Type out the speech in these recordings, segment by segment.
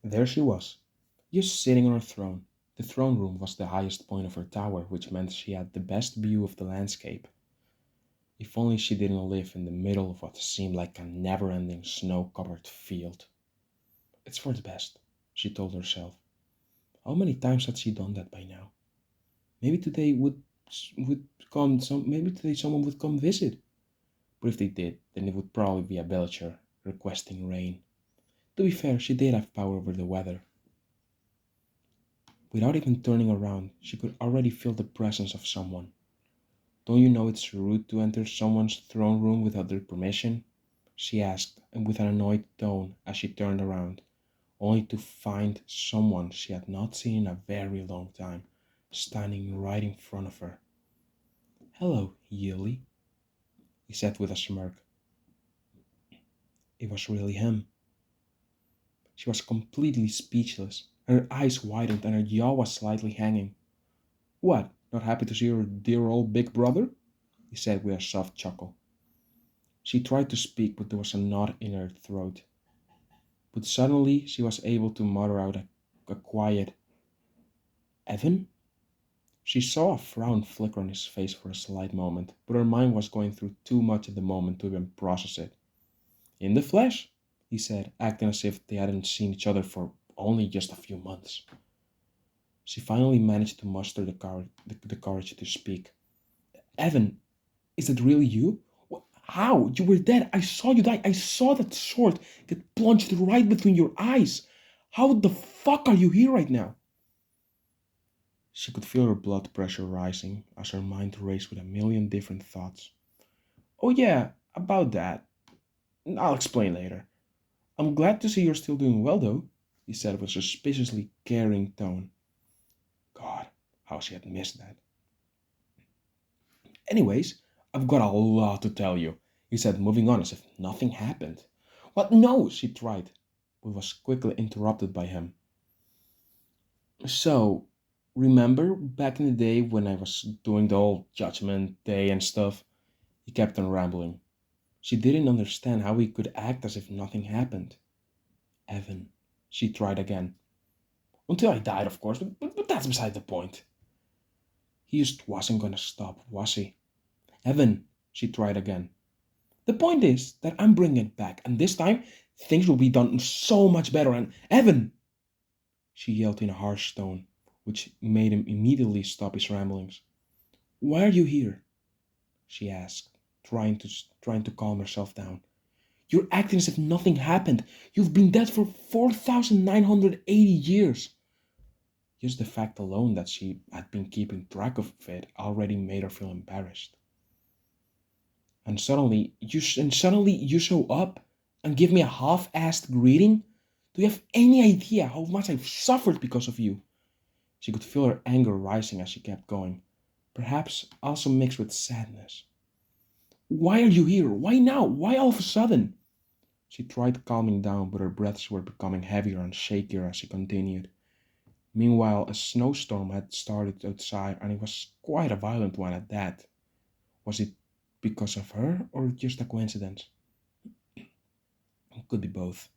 There she was, just sitting on her throne. The throne room was the highest point of her tower, which meant she had the best view of the landscape. If only she didn't live in the middle of what seemed like a never ending snow covered field. It's for the best, she told herself. How many times had she done that by now? Maybe today would come some maybe today someone would come visit. But if they did, then it would probably be a villager requesting rain. To be fair, she did have power over the weather. Without even turning around, she could already feel the presence of someone. Don't you know it's rude to enter someone's throne room without their permission? She asked, and with an annoyed tone as she turned around, only to find someone she had not seen in a very long time standing right in front of her. Hello, Yuli, he said with a smirk. It was really him. She was completely speechless. Her eyes widened and her jaw was slightly hanging. What, not happy to see your dear old big brother? He said with a soft chuckle. She tried to speak, but there was a knot in her throat. But suddenly she was able to mutter out a quiet, Evan? She saw a frown flicker on his face for a slight moment, but her mind was going through too much at the moment to even process it. In the flesh, he said, acting as if they hadn't seen each other for only just a few months. She finally managed to muster the courage to speak. Evan, is it really you? How? You were dead. I saw you die. I saw that sword get plunged right between your eyes. How the fuck are you here right now? She could feel her blood pressure rising as her mind raced with a million different thoughts. Oh, yeah, about that. I'll explain later. I'm glad to see you're still doing well, though, he said with a suspiciously caring tone. God, how she had missed that. Anyways, I've got a lot to tell you, he said, moving on as if nothing happened. What? No, she tried, but was quickly interrupted by him. So, remember back in the day when I was doing the whole Judgment Day and stuff? He kept on rambling. She didn't understand how he could act as if nothing happened. Evan, she tried again. Until I died, of course, but that's beside the point. He just wasn't gonna stop, was he? Evan, she tried again. The point is that I'm bringing it back, and this time things will be done so much better. And Evan, she yelled in a harsh tone, which made him immediately stop his ramblings. Why are you here? She asked, trying to calm herself down. You're acting as if nothing happened. You've been dead for 4,980 years. Just the fact alone that she had been keeping track of it already made her feel embarrassed. And suddenly you show up and give me a half-assed greeting? Do you have any idea how much I've suffered because of you? She could feel her anger rising as she kept going, perhaps also mixed with sadness. Why are you here? Why now? Why all of a sudden? She tried calming down, but her breaths were becoming heavier and shakier as she continued. Meanwhile, a snowstorm had started outside, and it was quite a violent one at that. Was it because of her, or just a coincidence? It could be both.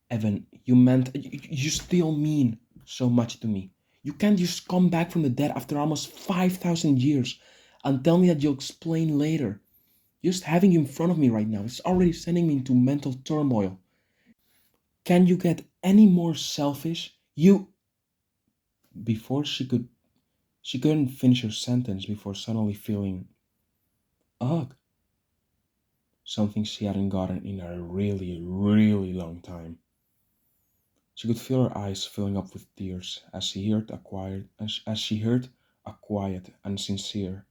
Evan, you still mean so much to me. You can't just come back from the dead after almost 5,000 years and tell me that you'll explain later. Just having you in front of me right now is already sending me into mental turmoil. Can you get any more selfish? Before she couldn't finish her sentence before suddenly feeling ugh, something she hadn't gotten in a really, really long time. She could feel her eyes filling up with tears as she heard a quiet and sincere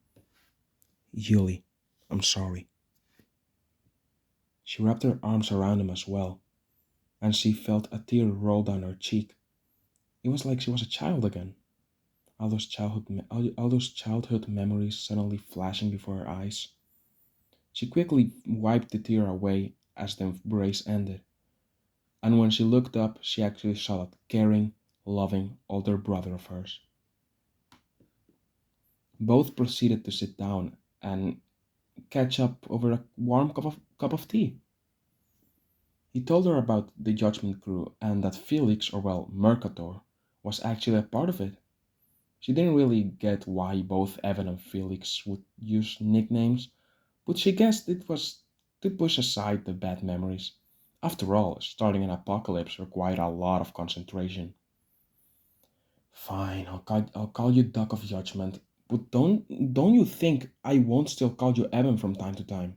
Yuli, I'm sorry. She wrapped her arms around him as well, and she felt a tear roll down her cheek. It was like she was a child again. All those childhood memories suddenly flashing before her eyes. She quickly wiped the tear away as the embrace ended, and when she looked up, she actually saw that caring, loving older brother of hers. Both proceeded to sit down and catch up over a warm cup of tea. He told her about the Judgment Crew and that Felix, or well, Mercator, was actually a part of it. She didn't really get why both Evan and Felix would use nicknames, but she guessed it was to push aside the bad memories. After all, starting an apocalypse required a lot of concentration. Fine, I'll call you Duck of Judgment, but don't you think I won't still call you Evan from time to time?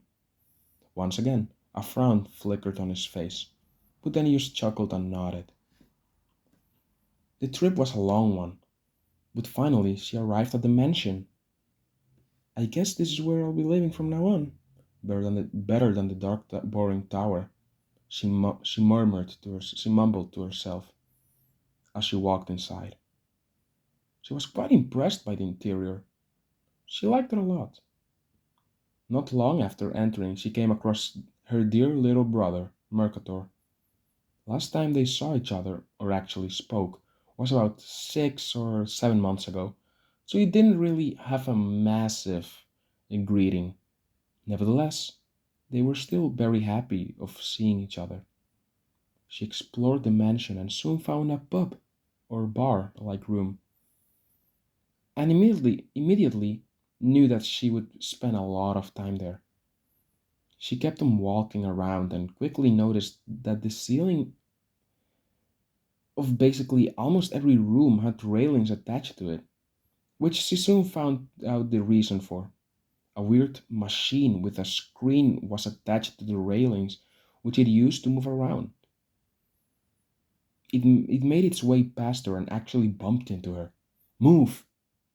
Once again, a frown flickered on his face, but then he just chuckled and nodded. The trip was a long one, but finally she arrived at the mansion. I guess this is where I'll be living from now on. Better than the dark, boring tower. She murmured to her, she mumbled to herself as she walked inside. She was quite impressed by the interior. She liked it a lot. Not long after entering, she came across her dear little brother, Mercator. Last time they saw each other, or actually spoke, was about 6 or 7 months ago, so he didn't really have a massive greeting. Nevertheless, they were still very happy of seeing each other. She explored the mansion and soon found a pub or bar like room, and immediately knew that she would spend a lot of time there. She kept on walking around and quickly noticed that the ceiling of basically almost every room had railings attached to it, which she soon found out the reason for. A weird machine with a screen was attached to the railings, which it used to move around. It made its way past her and actually bumped into her. Move,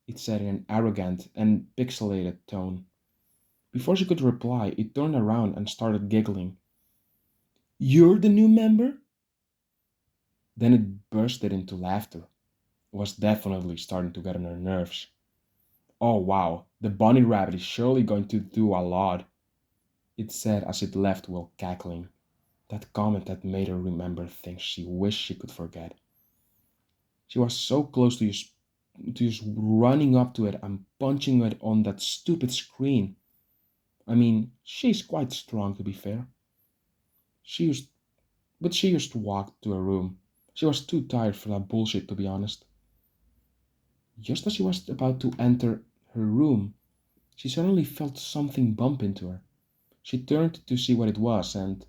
it said in an arrogant and pixelated tone. Before she could reply, it turned around and started giggling. You're the new member? Then it bursted into laughter. It was definitely starting to get on her nerves. Oh wow, the bunny rabbit is surely going to do a lot, it said as it left while cackling. That comment had made her remember things she wished she could forget. She was so close to just running up to it and punching it on that stupid screen. I mean, she's quite strong to be fair. She used, but she used to walk to her room. She was too tired for that bullshit, to be honest. Just as she was about to enter her room, she suddenly felt something bump into her. She turned to see what it was, and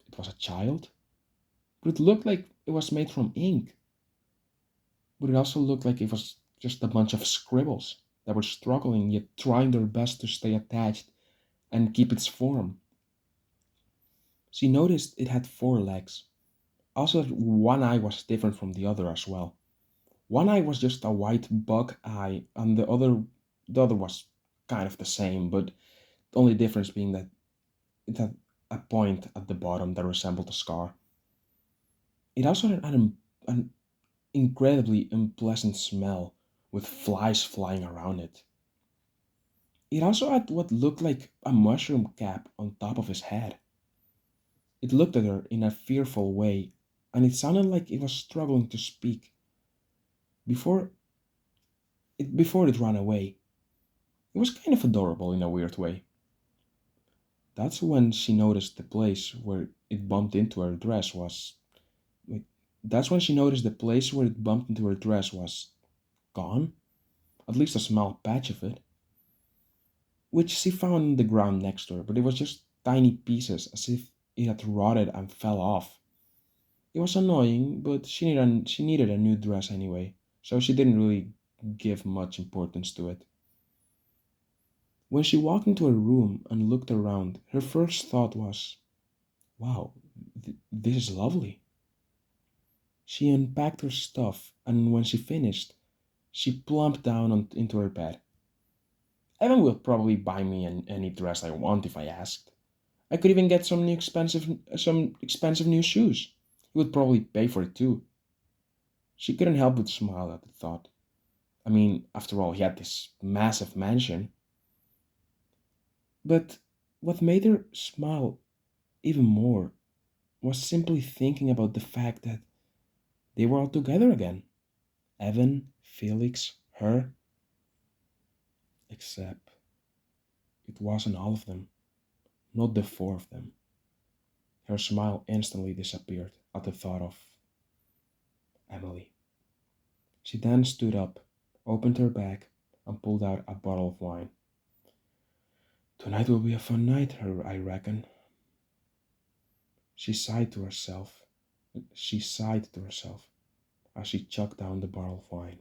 it was a child. But it looked like it was made from ink. But it also looked like it was just a bunch of scribbles that were struggling yet trying their best to stay attached and keep its form. She noticed it had 4 legs. Also, that one eye was different from the other as well. One eye was just a white bug eye, and the other was kind of the same, but the only difference being that it had a point at the bottom that resembled a scar. It also had an incredibly unpleasant smell, with flies flying around it. It also had what looked like a mushroom cap on top of his head. It looked at her in a fearful way, and it sounded like it was struggling to speak before before it ran away. It was kind of adorable in a weird way. That's when she noticed the place where it bumped into her dress was. Wait, that's when she noticed the place where it bumped into her dress was gone, at least a small patch of it, which she found on the ground next to her, but it was just tiny pieces as if it had rotted and fell off. It was annoying, but she needed a new dress anyway, so she didn't really give much importance to it. When she walked into her room and looked around, her first thought was, wow, this is lovely. She unpacked her stuff, and when she finished, she plumped down into her bed. Evan will probably buy me any dress I want if I asked. I could even get some expensive new shoes. He would probably pay for it too. She couldn't help but smile at the thought. I mean, after all, he had this massive mansion. But what made her smile even more was simply thinking about the fact that they were all together again. Evan, Felix, her, except it wasn't all of them, not the 4 of them. Her smile instantly disappeared at the thought of Emily. She then stood up, opened her bag, and pulled out a bottle of wine. Tonight will be a fun night, I reckon. She sighed to herself. She sighed to herself as she chugged down the bottle of wine.